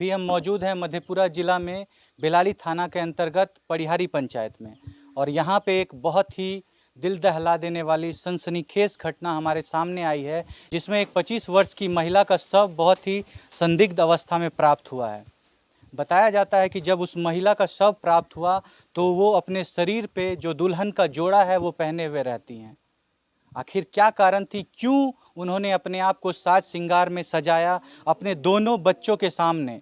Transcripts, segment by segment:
अभी हम मौजूद हैं मधेपुरा जिला में बेलाली थाना के अंतर्गत परिहारी पंचायत में, और यहाँ पे एक बहुत ही दिल दहला देने वाली सनसनीखेज घटना हमारे सामने आई है, जिसमें एक 25 वर्ष की महिला का शव बहुत ही संदिग्ध अवस्था में प्राप्त हुआ है। बताया जाता है कि जब उस महिला का शव प्राप्त हुआ तो वो अपने शरीर पे जो दुल्हन का जोड़ा है वो पहने हुए रहती हैं। आखिर क्या कारण थी, क्यों उन्होंने अपने आप को साज श्रृंगार में सजाया, अपने दोनों बच्चों के सामने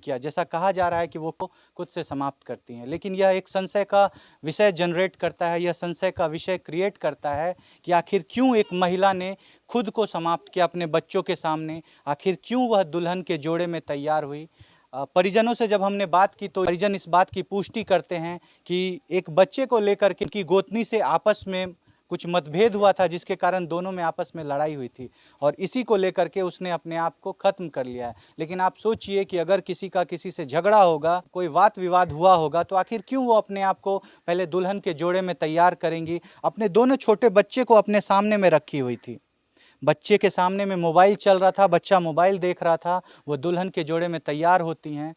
किया? जैसा कहा जा रहा है कि वो खुद से समाप्त करती हैं, लेकिन यह एक संशय का विषय जनरेट करता है, यह संशय का विषय क्रिएट करता है कि आखिर क्यों एक महिला ने खुद को समाप्त किया अपने बच्चों के सामने, आखिर क्यों वह दुल्हन के जोड़े में तैयार हुई। परिजनों से जब हमने बात की तो परिजन इस बात की पुष्टि करते हैं कि एक बच्चे को लेकर के उनकी गोतनी से आपस में कुछ मतभेद हुआ था, जिसके कारण दोनों में आपस में लड़ाई हुई थी, और इसी को लेकर के उसने अपने आप को ख़त्म कर लिया है। लेकिन आप सोचिए कि अगर किसी का किसी से झगड़ा होगा, कोई वाद विवाद हुआ होगा, तो आखिर क्यों वो अपने आप को पहले दुल्हन के जोड़े में तैयार करेंगी। अपने दोनों छोटे बच्चे को अपने सामने में रखी हुई थी, बच्चे के सामने में मोबाइल चल रहा था, बच्चा मोबाइल देख रहा था, वो दुल्हन के जोड़े में तैयार होती हैं,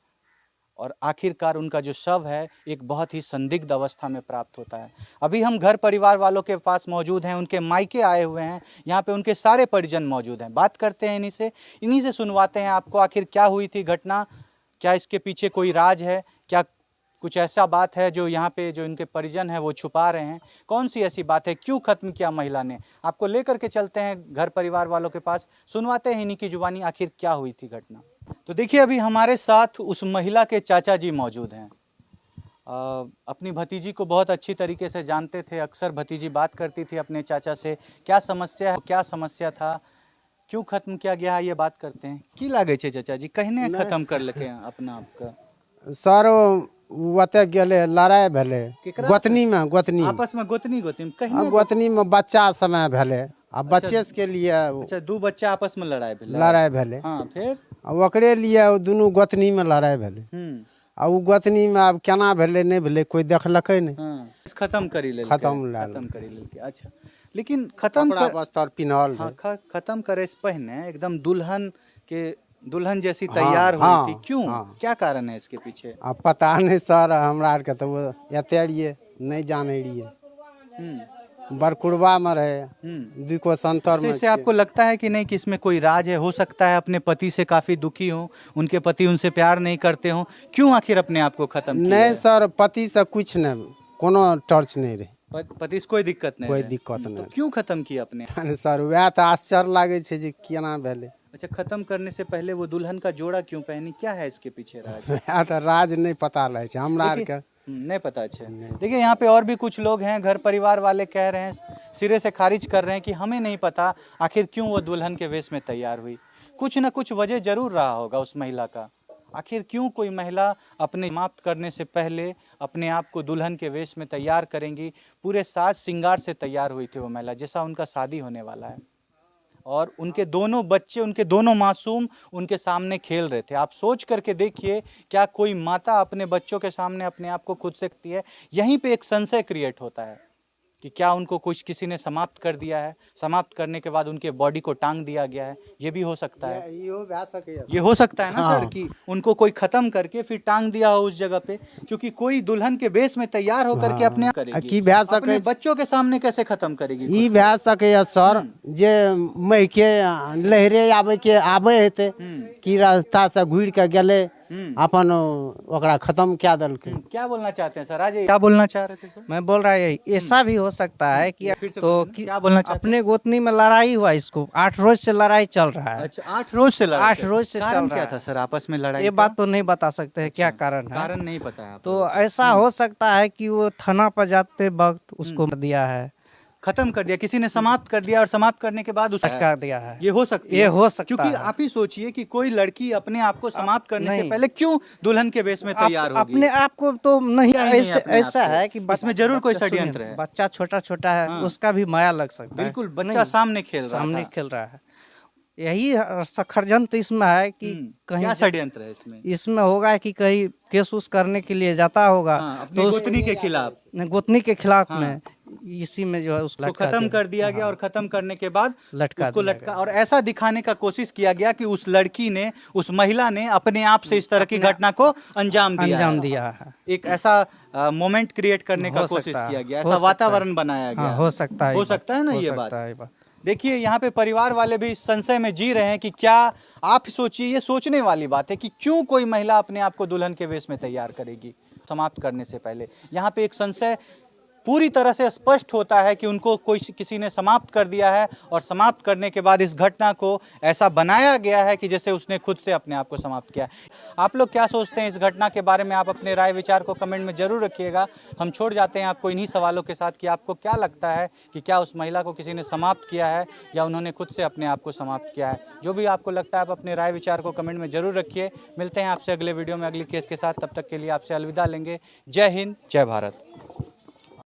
और आखिरकार उनका जो शव है एक बहुत ही संदिग्ध अवस्था में प्राप्त होता है। अभी हम घर परिवार वालों के पास मौजूद हैं, उनके मायके आए हुए हैं, यहाँ पे उनके सारे परिजन मौजूद हैं। बात करते हैं इन्हीं से सुनवाते हैं आपको आखिर क्या हुई थी घटना, क्या इसके पीछे कोई राज है, क्या कुछ ऐसा बात है जो यहाँ पे जो इनके परिजन हैं वो छुपा रहे हैं, कौन सी ऐसी बात है, क्यों ख़त्म किया महिला ने। आपको लेकर के चलते हैं घर परिवार वालों के पास, सुनवाते हैं इन्हीं की जुबानी आखिर क्या हुई थी घटना। तो देखिए, अभी हमारे साथ उस महिला के चाचा जी मौजूद हैं। अपनी भतीजी को बहुत अच्छी तरीके से जानते थे, अक्सर भतीजी बात करती थी अपने चाचा से, क्या समस्या है, क्या समस्या था, क्यों खत्म किया गया है, ये बात करते हैं। की लागे छे चाचा जी, कहने खत्म कर लेके अपना आपका सर ओते गेले लड़ाई भेले गोतनी में आपस में गोतनी कहने गोतनी में बच्चा समय भेले, अब बच्चे के लिए अच्छा, दो बच्चा आपस में लड़ाई भेले। हाँ, फिर ओकरे लिए दोनों गोतनी में लड़ाई भेले। अब वो गोतनी में अब केना भेले नहीं भेले कोई देखलकै नहीं। खत्म करी ले। अच्छा, लेकिन वस्त्र पिन्हल खत्म करे से पहले एकदम दुल्हन जैसी तैयार हुई थी, क्यों? क्या कारण है इसके पीछे? अब पता नहीं सर, हमरा के तो एते रहिए नहीं जाने रहिए, बरकुड़वा में रहे दुको संतर में। इससे आपको लगता है कि नहीं कि इसमें कोई राज है? हो सकता है अपने पति से काफी दुखी हो, उनके पति उनसे प्यार नहीं करते हो, क्यों आखिर अपने आप को खत्म किया? नहीं सर, पति से कुछ नहीं, कोनो टर्च नहीं रहे, पति से कोई दिक्कत नहीं, कोई दिक्कत नहीं। तो क्यों खत्म किया अपने? सर वह तो आश्चर्य लागे छे जे केना भेले। अच्छा, खत्म करने से पहले वो दुल्हन का जोड़ा क्यों पहनी, क्या है इसके पीछे राज? तो राज नहीं पता लगे छे हमरा के, नहीं पता। अच्छा, देखिए यहाँ पे और भी कुछ लोग हैं, घर परिवार वाले कह रहे हैं, सिरे से खारिज कर रहे हैं कि हमें नहीं पता आखिर क्यों वो दुल्हन के वेश में तैयार हुई। कुछ न कुछ वजह जरूर रहा होगा उस महिला का। आखिर क्यों कोई महिला अपने समाप्त करने से पहले अपने आप को दुल्हन के वेश में तैयार करेंगी? पूरे साज श्रृंगार से तैयार हुई थी वो महिला, जैसा उनका शादी होने वाला है, और उनके दोनों बच्चे, उनके दोनों मासूम उनके सामने खेल रहे थे। आप सोच करके देखिए, क्या कोई माता अपने बच्चों के सामने अपने आप को खुद से सकती है? यहीं पे एक संशय क्रिएट होता है कि क्या उनको कुछ किसी ने समाप्त कर दिया है, समाप्त करने के बाद उनके बॉडी को टांग दिया गया है, ये भी हो सकता है। ये हो सकता है ना सर, कि उनको कोई खत्म करके फिर टांग दिया हो उस जगह पे, क्योंकि कोई दुल्हन के बेस में तैयार होकर के अपने अपने बच्चों के सामने कैसे खत्म करेगी? ई भै सके सर, जे मह के लहरे आबे हेते कि रास्ता से घुर के गेले अपन ओकरा खत्म क्या दल के। क्या बोलना चाहते हैं सर? आज क्या बोलना चाह रहे थे सर? मैं बोल रहा है ऐसा भी हो सकता है कि तो क्या बोलना चाहते हैं? अपने गोतनी में लड़ाई हुआ, इसको 8 रोज से लड़ाई चल रहा है। अच्छा, 8 रोज से लड़ाई? 8 रोज से चल रहा क्या था सर आपस में लड़ाई? ये बात तो नहीं बता सकते हैं क्या कारण है, कारण नहीं पता है। तो ऐसा हो सकता है कि वो थाना पर जाते वक्त उसको दिया है, खत्म कर दिया, किसी ने समाप्त कर दिया, और समाप्त करने के बाद उसका कर दिया है। ये हो सकता है, ये हो सकता क्योंकि है। आप ही सोचिए कि कोई लड़की अपने आप को समाप्त करने से पहले क्यों दुल्हन के वेश में तैयार होगी? अपने आप को तो नहीं, ऐसा है कि इसमें जरूर कोई षड्यंत्र है। बच्चा छोटा छोटा है, उसका भी माया लग सकता है। बिल्कुल, बच्चा सामने खेल रहा है। यही षड्यंत्र इसमें है कि कहीं क्या षड्यंत्र है इसमें? इसमें होगा कि कहीं केस उस करने के लिए जाता होगा, तो गोतनी के खिलाफ, गोतनी के खिलाफ में इसी में जो है उसको तो खत्म कर दिया गया और खत्म करने के बाद लटका उसको दिया लटका और ऐसा दिखाने का कोशिश किया गया कि उस लड़की ने, उस महिला ने अपने आप से इस तरह की घटना को अंजाम अंजाम है। दिया है। एक ऐसा मोमेंट क्रिएट करने का हो कोशिश सकता है, किया गया, हो ऐसा सकता वातावरण है। बनाया गया। हाँ, हो सकता है, हो सकता है ना हो ये सकता बात। है ये बात। देखिए यहाँ पे परिवार वाले भी इस संशय में जी रहे हैं कि क्या, आप सोचिए, ये सोचने वाली बात है कि क्यों कोई महिला अपने आप को दुल्हन के वेश में तैयार करेगी समाप्त करने से पहले। यहाँ पे एक संशय पूरी तरह से स्पष्ट होता है कि उनको कोई किसी ने समाप्त कर दिया है और समाप्त करने के बाद इस घटना को ऐसा बनाया गया है कि जैसे उसने खुद से अपने आप को समाप्त किया। आप लोग क्या सोचते हैं इस घटना के बारे में? आप अपने राय विचार को कमेंट में जरूर रखिएगा। हम छोड़ जाते हैं आपको इन्हीं सवालों के साथ कि आपको क्या लगता है कि क्या उस महिला को किसी ने समाप्त किया है या उन्होंने खुद से अपने आप को समाप्त किया है। जो भी आपको लगता है आप अपने राय विचार को कमेंट में जरूर रखिए। मिलते हैं आपसे अगले वीडियो में अगली केस के साथ, तब तक के लिए आपसे अलविदा लेंगे। जय हिंद, जय भारत।